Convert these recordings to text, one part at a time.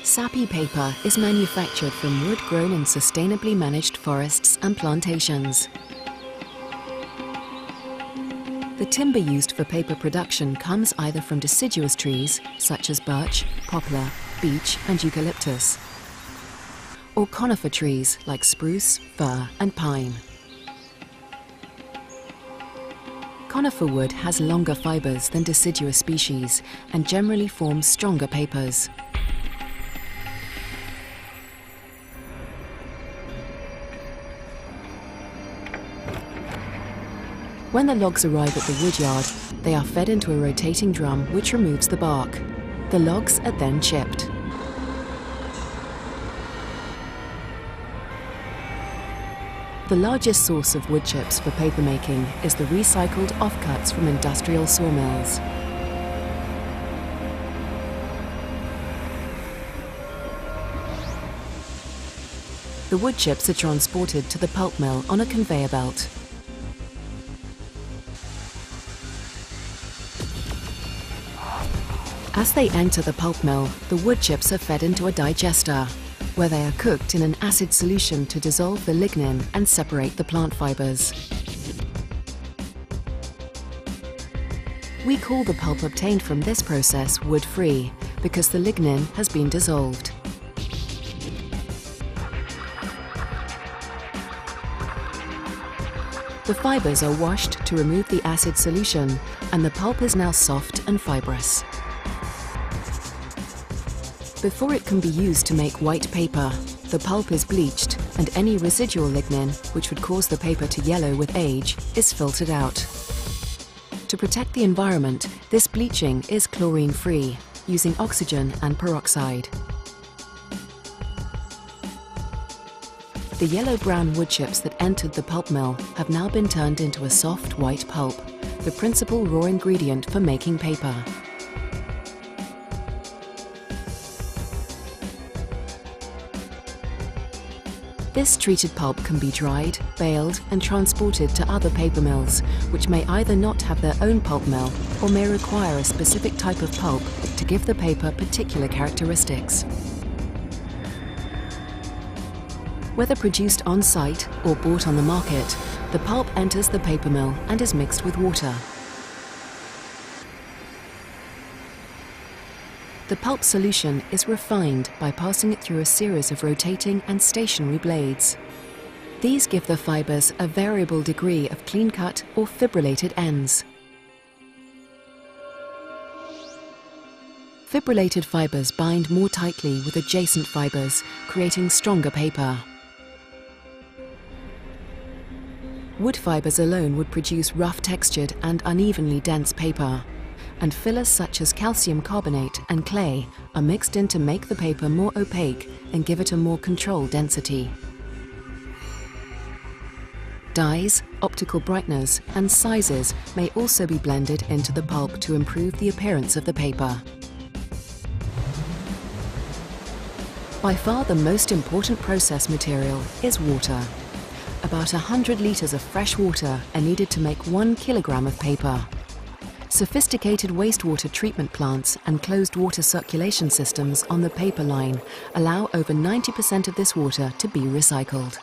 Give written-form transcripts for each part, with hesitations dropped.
Sappi paper is manufactured from wood grown in sustainably managed forests and plantations. The timber used for paper production comes either from deciduous trees, such as birch, poplar, beech and eucalyptus, or conifer trees like spruce, fir and pine. Conifer wood has longer fibers than deciduous species and generally forms stronger papers. When the logs arrive at the woodyard, they are fed into a rotating drum which removes the bark. The logs are then chipped. The largest source of wood chips for papermaking is the recycled offcuts from industrial sawmills. The wood chips are transported to the pulp mill on a conveyor belt. As they enter the pulp mill, the wood chips are fed into a digester, where they are cooked in an acid solution to dissolve the lignin and separate the plant fibers. We call the pulp obtained from this process wood-free, because the lignin has been dissolved. The fibers are washed to remove the acid solution, and the pulp is now soft and fibrous. Before it can be used to make white paper, the pulp is bleached and any residual lignin, which would cause the paper to yellow with age, is filtered out. To protect the environment, this bleaching is chlorine-free, using oxygen and peroxide. The yellow-brown wood chips that entered the pulp mill have now been turned into a soft white pulp, the principal raw ingredient for making paper. This treated pulp can be dried, baled and transported to other paper mills, which may either not have their own pulp mill or may require a specific type of pulp to give the paper particular characteristics. Whether produced on-site or bought on the market, the pulp enters the paper mill and is mixed with water. The pulp solution is refined by passing it through a series of rotating and stationary blades. These give the fibers a variable degree of clean-cut or fibrillated ends. Fibrillated fibers bind more tightly with adjacent fibers, creating stronger paper. Wood fibers alone would produce rough-textured and unevenly dense paper, and fillers such as calcium carbonate and clay are mixed in to make the paper more opaque and give it a more controlled density. Dyes, optical brighteners and sizes may also be blended into the pulp to improve the appearance of the paper. By far the most important process material is water. About 100 litres of fresh water are needed to make 1 kilogram of paper. Sophisticated wastewater treatment plants and closed water circulation systems on the paper line allow over 90% of this water to be recycled.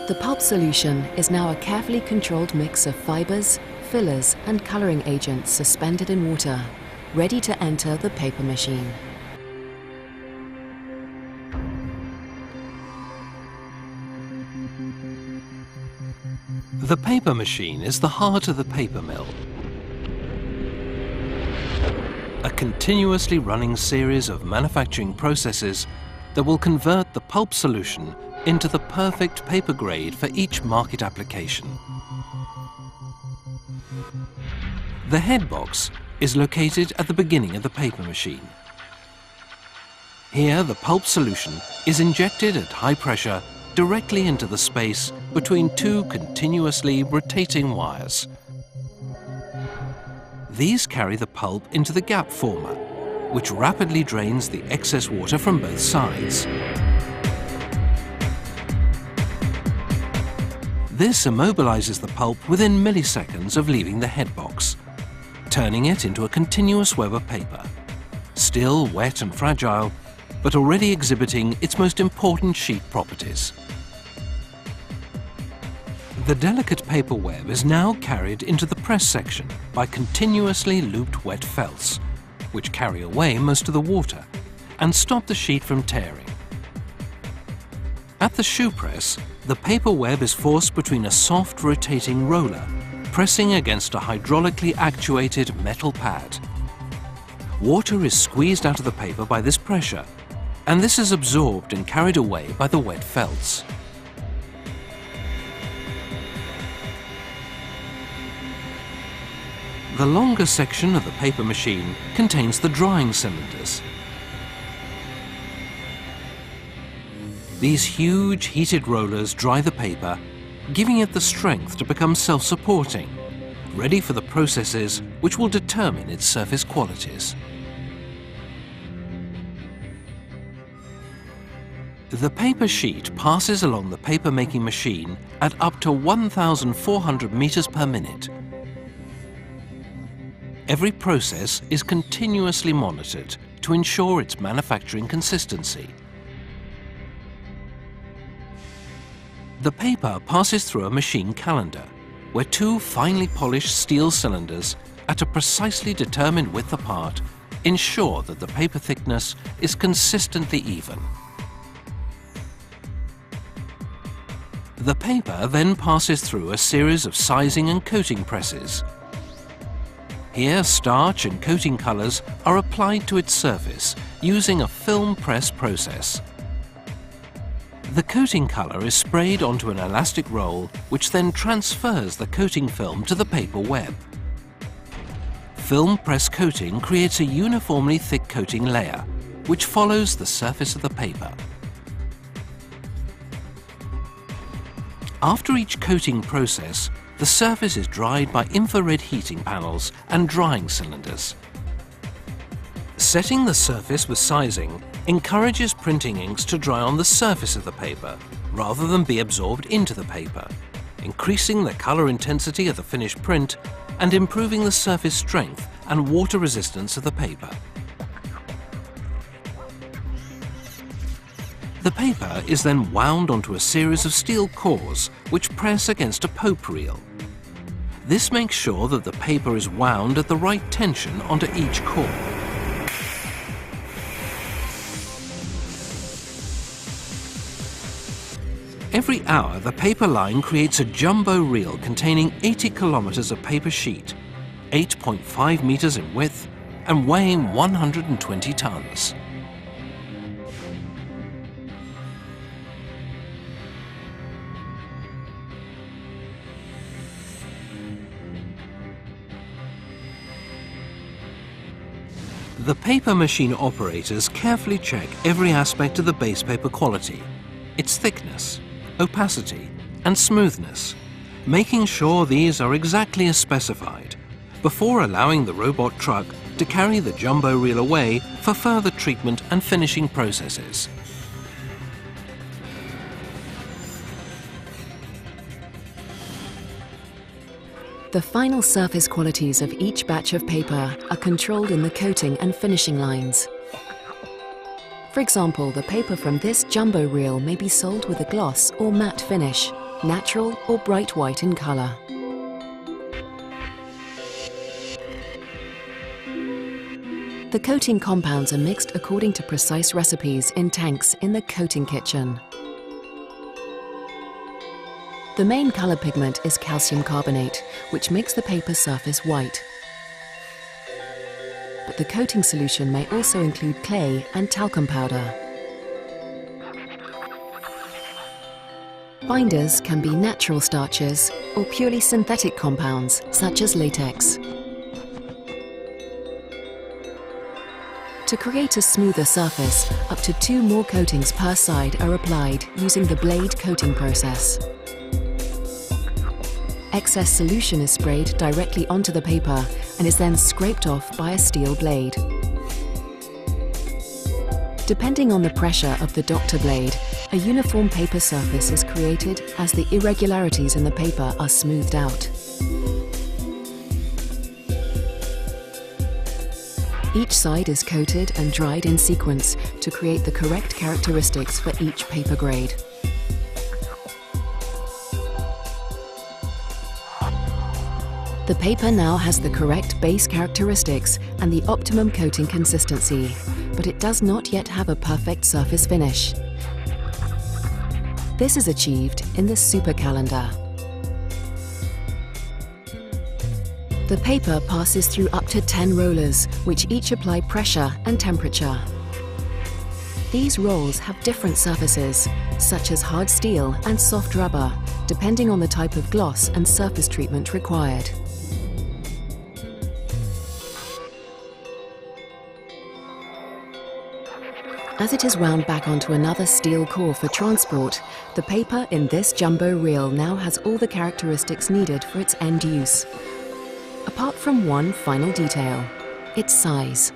The pulp solution is now a carefully controlled mix of fibers, fillers and colouring agents suspended in water, ready to enter the paper machine. The paper machine is the heart of the paper mill. A continuously running series of manufacturing processes that will convert the pulp solution into the perfect paper grade for each market application. The head box is located at the beginning of the paper machine. Here the pulp solution is injected at high pressure directly into the space between two continuously rotating wires. These carry the pulp into the gap former, which rapidly drains the excess water from both sides. This immobilizes the pulp within milliseconds of leaving the head box, turning it into a continuous web of paper. Still wet and fragile, but already exhibiting its most important sheet properties. The delicate paper web is now carried into the press section by continuously looped wet felts, which carry away most of the water and stop the sheet from tearing. At the shoe press, the paper web is forced between a soft rotating roller, pressing against a hydraulically actuated metal pad. Water is squeezed out of the paper by this pressure, and this is absorbed and carried away by the wet felts. The longer section of the paper machine contains the drying cylinders. These huge heated rollers dry the paper, giving it the strength to become self-supporting, ready for the processes which will determine its surface qualities. The paper sheet passes along the paper-making machine at up to 1,400 meters per minute. Every process is continuously monitored to ensure its manufacturing consistency. The paper passes through a machine calendar, where two finely polished steel cylinders at a precisely determined width apart ensure that the paper thickness is consistently even. The paper then passes through a series of sizing and coating presses. Here, starch and coating colors are applied to its surface using a film press process. The coating color is sprayed onto an elastic roll, which then transfers the coating film to the paper web. Film press coating creates a uniformly thick coating layer, which follows the surface of the paper. After each coating process, the surface is dried by infrared heating panels and drying cylinders. Setting the surface with sizing encourages printing inks to dry on the surface of the paper rather than be absorbed into the paper, increasing the color intensity of the finished print and improving the surface strength and water resistance of the paper. The paper is then wound onto a series of steel cores which press against a pope reel. This makes sure that the paper is wound at the right tension onto each core. Every hour, the paper line creates a jumbo reel containing 80 kilometers of paper sheet, 8.5 meters in width, and weighing 120 tons. The paper machine operators carefully check every aspect of the base paper quality, its thickness, opacity, and smoothness, making sure these are exactly as specified, before allowing the robot truck to carry the jumbo reel away for further treatment and finishing processes. The final surface qualities of each batch of paper are controlled in the coating and finishing lines. For example, the paper from this jumbo reel may be sold with a gloss or matte finish, natural or bright white in color. The coating compounds are mixed according to precise recipes in tanks in the coating kitchen. The main color pigment is calcium carbonate, which makes the paper surface white. But the coating solution may also include clay and talcum powder. Binders can be natural starches or purely synthetic compounds, such as latex. To create a smoother surface, up to 2 more coatings per side are applied using the blade coating process. Excess solution is sprayed directly onto the paper and is then scraped off by a steel blade. Depending on the pressure of the doctor blade, a uniform paper surface is created as the irregularities in the paper are smoothed out. Each side is coated and dried in sequence to create the correct characteristics for each paper grade. The paper now has the correct base characteristics and the optimum coating consistency, but it does not yet have a perfect surface finish. This is achieved in the super calendar. The paper passes through up to 10 rollers, which each apply pressure and temperature. These rolls have different surfaces, such as hard steel and soft rubber, depending on the type of gloss and surface treatment required. As it is wound back onto another steel core for transport, the paper in this jumbo reel now has all the characteristics needed for its end use. Apart from one final detail, its size.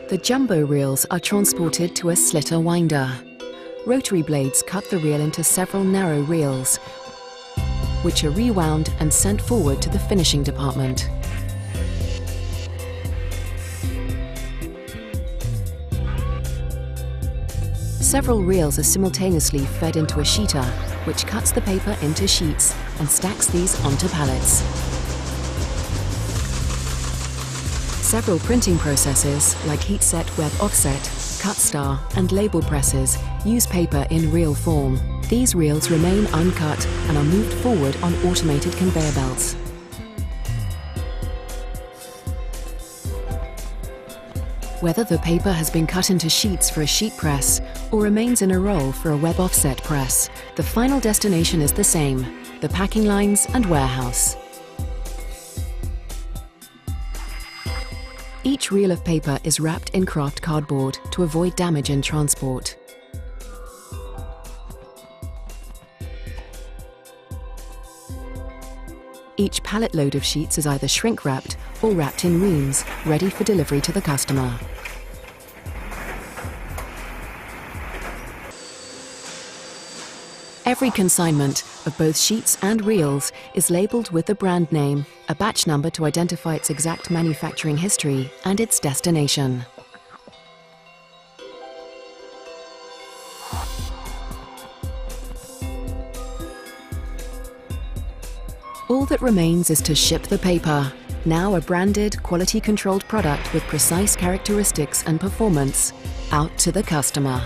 The jumbo reels are transported to a slitter winder. Rotary blades cut the reel into several narrow reels, which are rewound and sent forward to the finishing department. Several reels are simultaneously fed into a sheeter, which cuts the paper into sheets and stacks these onto pallets. Several printing processes, like heat-set web offset, cut star, and label presses, use paper in reel form. These reels remain uncut and are moved forward on automated conveyor belts. Whether the paper has been cut into sheets for a sheet press or remains in a roll for a web offset press, the final destination is the same: the packing lines and warehouse. Each reel of paper is wrapped in kraft cardboard to avoid damage in transport. Each pallet load of sheets is either shrink-wrapped or wrapped in reams, ready for delivery to the customer. Every consignment of both sheets and reels is labelled with the brand name, a batch number to identify its exact manufacturing history, and its destination. All that remains is to ship the paper, now a branded, quality-controlled product with precise characteristics and performance, out to the customer.